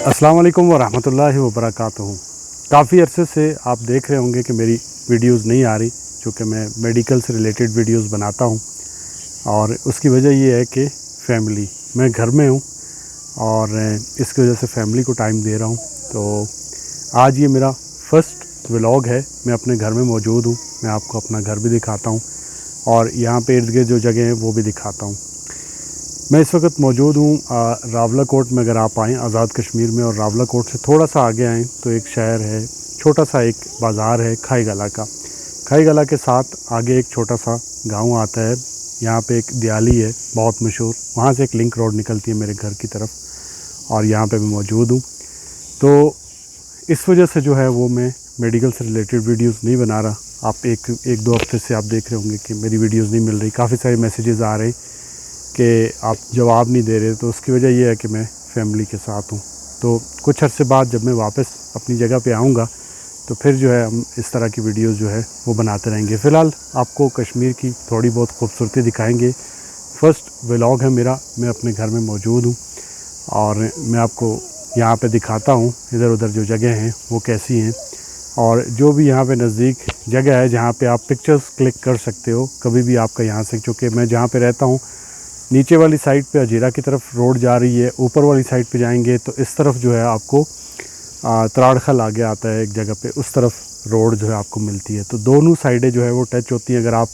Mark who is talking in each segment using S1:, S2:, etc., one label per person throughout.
S1: अस्सलाम वालेकुम वरहमतुल्लाहि वबरकातुहू। काफ़ी अरसे से आप देख रहे होंगे कि मेरी वीडियोस नहीं आ रही, चूँकि मैं मेडिकल से रिलेटेड वीडियोस बनाता हूँ और उसकी वजह ये है कि फ़ैमिली, मैं घर में हूँ और इसकी वजह से फ़ैमिली को टाइम दे रहा हूँ। तो आज ये मेरा फ़र्स्ट व्लॉग है, मैं अपने घर में मौजूद हूँ। मैं आपको अपना घर भी दिखाता हूँ और यहाँ पे इर्द गिर्द जो जगह हैं वो भी दिखाता हूँ। मैं इस वक्त मौजूद हूँ रावला कोट में। अगर आप आएँ आज़ाद कश्मीर में और रावला कोट से थोड़ा सा आगे आएँ तो एक शहर है, छोटा सा एक बाज़ार है खाई गला का। खाई गला के साथ आगे एक छोटा सा गांव आता है। यहाँ पे एक दियाली है बहुत मशहूर, वहाँ से एक लिंक रोड निकलती है मेरे घर की तरफ और यहाँ पे मैं मौजूद हूँ। तो इस वजह से जो है वो मैं मेडिकल से रिलेटेड वीडियोस नहीं बना रहा। आप एक दो हफ्ते से आप देख रहे होंगे कि मेरी वीडियोस नहीं मिल रही। काफ़ी सारे मैसेजेस आ रहे हैं कि आप जवाब नहीं दे रहे, तो उसकी वजह यह है कि मैं फैमिली के साथ हूँ। तो कुछ अर्से बाद जब मैं वापस अपनी जगह पे आऊँगा तो फिर जो है हम इस तरह की वीडियोस जो है वो बनाते रहेंगे। फ़िलहाल आपको कश्मीर की थोड़ी बहुत खूबसूरती दिखाएंगे। फ़र्स्ट व्लॉग है मेरा, मैं अपने घर में मौजूद हूँ और मैं आपको यहाँ पे दिखाता हूँ इधर उधर जो जगह हैं वो कैसी हैं और जो भी यहाँ पे नज़दीक जगह है जहाँ पे आप पिक्चर्स क्लिक कर सकते हो कभी भी आपका यहाँ से। चूँकि मैं जहाँ पे रहता हूँ नीचे वाली साइड पे अजीरा की तरफ रोड जा रही है, ऊपर वाली साइड पे जाएंगे तो इस तरफ जो है आपको त्राड़खल आगे आता है एक जगह पे, उस तरफ रोड जो है आपको मिलती है। तो दोनों साइडें जो है वो टच होती हैं। अगर आप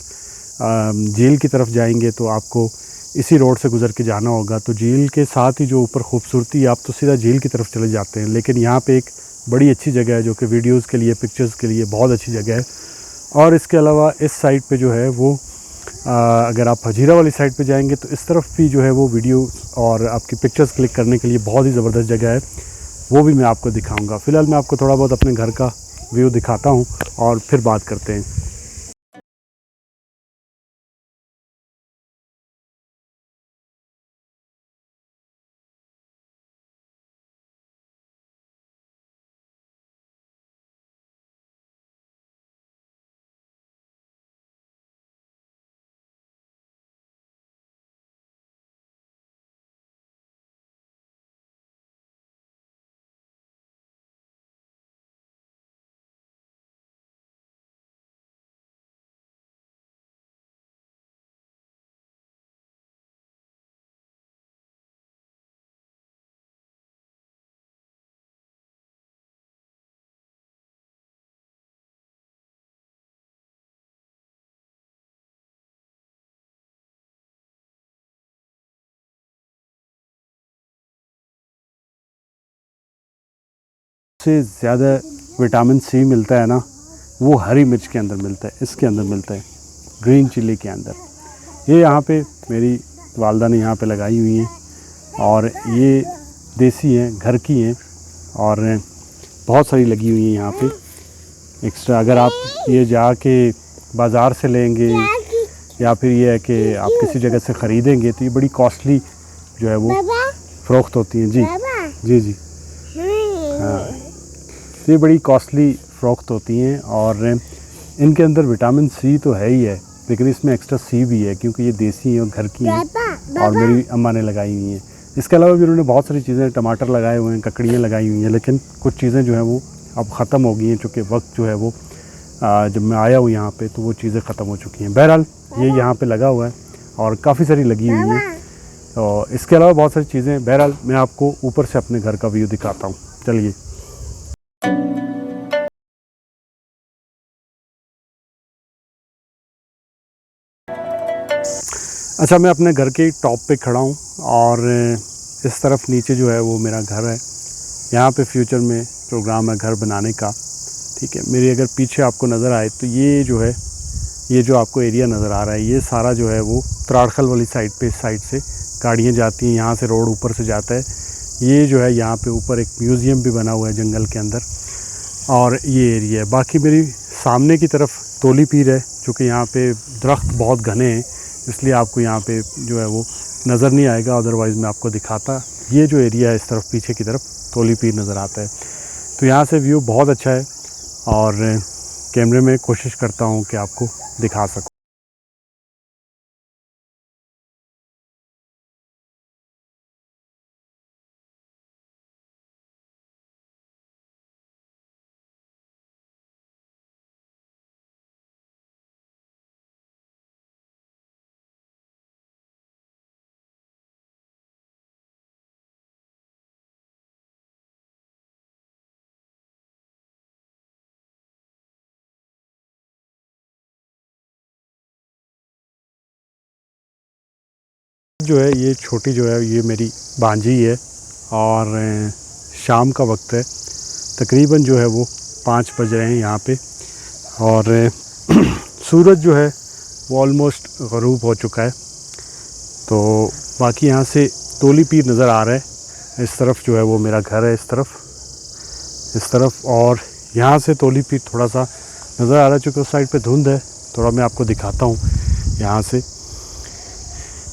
S1: झील की तरफ जाएंगे तो आपको इसी रोड से गुज़र के जाना होगा। तो झील के साथ ही जो ऊपर खूबसूरती है, आप तो सीधा झील की तरफ चले जाते हैं। लेकिन यहाँ पे एक बड़ी अच्छी जगह है जो कि वीडियोज़ के लिए, पिक्चर्स के लिए बहुत अच्छी जगह है। और इसके अलावा इस साइड पे जो है वो अगर आप हजीरा वाली साइड पे जाएंगे तो इस तरफ भी जो है वो वीडियो और आपकी पिक्चर्स क्लिक करने के लिए बहुत ही ज़बरदस्त जगह है, वो भी मैं आपको दिखाऊंगा। फ़िलहाल मैं आपको थोड़ा बहुत अपने घर का व्यू दिखाता हूँ और फिर बात करते हैं। सबसे ज़्यादा विटामिन सी मिलता है ना, वो हरी मिर्च के अंदर मिलता है, इसके अंदर मिलता है, ग्रीन चिली के अंदर। ये यहाँ पे मेरी वालदा ने यहाँ पे लगाई हुई हैं और ये देसी हैं, घर की हैं और बहुत सारी लगी हुई हैं यहाँ पे एक्स्ट्रा। अगर आप ये जाके बाज़ार से लेंगे या फिर ये है कि आप किसी जगह से ख़रीदेंगे तो ये बड़ी कॉस्टली जो है वो फ़रोख्त होती हैं। जी जी जी हाँ, तो ये बड़ी कॉस्टली फ़रोख्त होती हैं और इनके अंदर विटामिन सी तो है ही है, लेकिन इसमें एक्स्ट्रा सी भी है क्योंकि ये देसी हैं और घर की हैं और मेरी अम्मा ने लगाई हुई हैं। इसके अलावा भी उन्होंने बहुत सारी चीज़ें, टमाटर लगाए हुए हैं, ककड़ियाँ लगाई हुई हैं, लेकिन कुछ चीज़ें जो हैं वो अब ख़त्म हो गई हैं चूँकि वक्त जो है वो जब मैं आया हूँ यहाँ पे तो वो चीज़ें ख़त्म हो चुकी हैं। बहरहाल ये यहाँ पे लगा हुआ है और काफ़ी सारी लगी हुई हैं। तो इसके अलावा बहुत सारी चीज़ें, बहरहाल मैं आपको ऊपर से अपने घर का व्यू दिखाता हूँ, चलिए। अच्छा, मैं अपने घर के टॉप पे खड़ा हूँ और इस तरफ नीचे जो है वो मेरा घर है। यहाँ पे फ्यूचर में प्रोग्राम है घर बनाने का, ठीक है। मेरी अगर पीछे आपको नज़र आए तो ये जो है, ये जो आपको एरिया नज़र आ रहा है, ये सारा जो है वो त्राड़खल वाली साइड पे, इस साइड से गाड़ियाँ जाती हैं, यहाँ से रोड ऊपर से जाता है। ये जो है यहाँ पे ऊपर एक म्यूज़ियम भी बना हुआ है जंगल के अंदर और ये एरिया है। बाकी मेरी सामने की तरफ तोली पीर है, चूँकि यहाँ पे दरख्त बहुत घने हैं इसलिए आपको यहाँ पे जो है वो नज़र नहीं आएगा, अदरवाइज़ मैं आपको दिखाता। ये जो एरिया है इस तरफ पीछे की तरफ तोली पीर नज़र आता है। तो यहाँ से व्यू बहुत अच्छा है और कैमरे में कोशिश करता हूँ कि आपको दिखा सकूँ। जो है ये छोटी जो है ये मेरी भांजी है और शाम का वक्त है, तकरीबन जो है वो 5 बज रहे हैं यहाँ पे और सूरज जो है वो ऑलमोस्ट ग़रूब हो चुका है। तो बाकी यहाँ से तोली पीर नज़र आ रहा है, इस तरफ जो है वो मेरा घर है, इस तरफ और यहाँ से तोली पीर थोड़ा सा नज़र आ रहा है, चूँकि उस साइड पे धुंध है। थोड़ा मैं आपको दिखाता हूँ यहाँ से,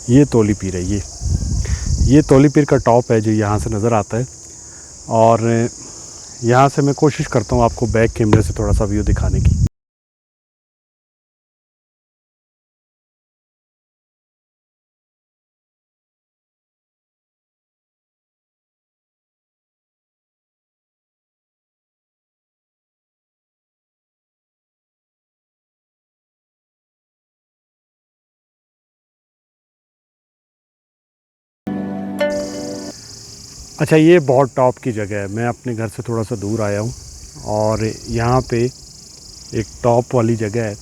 S1: ये तोली पीर है, ये तोली पीर का टॉप है जो यहाँ से नज़र आता है। और यहाँ से मैं कोशिश करता हूँ आपको बैक कैमरे से थोड़ा सा व्यू दिखाने की। अच्छा, ये बहुत टॉप की जगह है। मैं अपने घर से थोड़ा सा दूर आया हूँ और यहाँ पे एक टॉप वाली जगह है।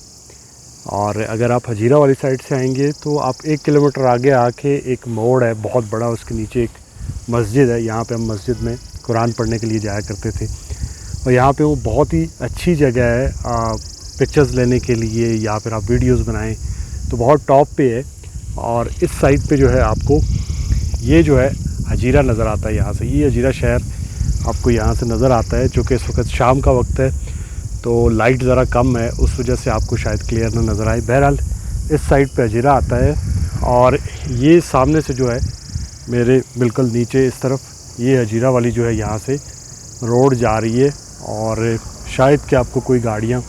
S1: और अगर आप हजीरा वाली साइड से आएंगे तो आप 1 किलोमीटर आगे आके एक मोड़ है बहुत बड़ा, उसके नीचे एक मस्जिद है। यहाँ पे हम मस्जिद में कुरान पढ़ने के लिए जाया करते थे और यहाँ पे वो बहुत ही अच्छी जगह है पिक्चर्स लेने के लिए या फिर आप वीडियोस बनाएं तो बहुत टॉप पे है। और इस साइड पे जो है आपको ये जो है हजीरा नज़र आता है। यहाँ से ये हजीरा शहर आपको यहाँ से नज़र आता है, जो कि इस वक्त शाम का वक्त है तो लाइट ज़रा कम है, उस वजह से आपको शायद क्लियर ना नज़र आए। बहरहाल इस साइड पे हजीरा आता है और ये सामने से जो है मेरे बिल्कुल नीचे इस तरफ ये हजीरा वाली जो है यहाँ से रोड जा रही है और शायद कि आपको कोई गाड़ियाँ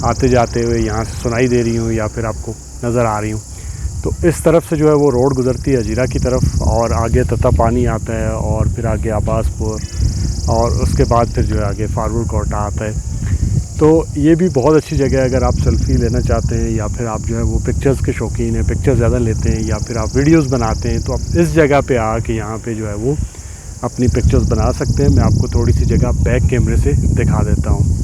S1: आते जाते हुए यहाँ से सुनाई दे रही हूँ या फिर आपको नज़र आ रही हूँ। तो इस तरफ से जो है वो रोड गुज़रती है हजीरा की तरफ और आगे तता पानी आता है और फिर आगे अब्बासपुर और उसके बाद फिर जो है आगे फारूक कोटा आता है। तो ये भी बहुत अच्छी जगह है अगर आप सेल्फ़ी लेना चाहते हैं या फिर आप जो है वो पिक्चर्स के शौकीन हैं, पिक्चर ज़्यादा लेते हैं या फिर आप वीडियोस बनाते हैं तो आप इस जगह पे आके यहाँ पे जो है वो अपनी पिक्चर्स बना सकते हैं। मैं आपको थोड़ी सी जगह बैक कैमरे से दिखा देता हूँ।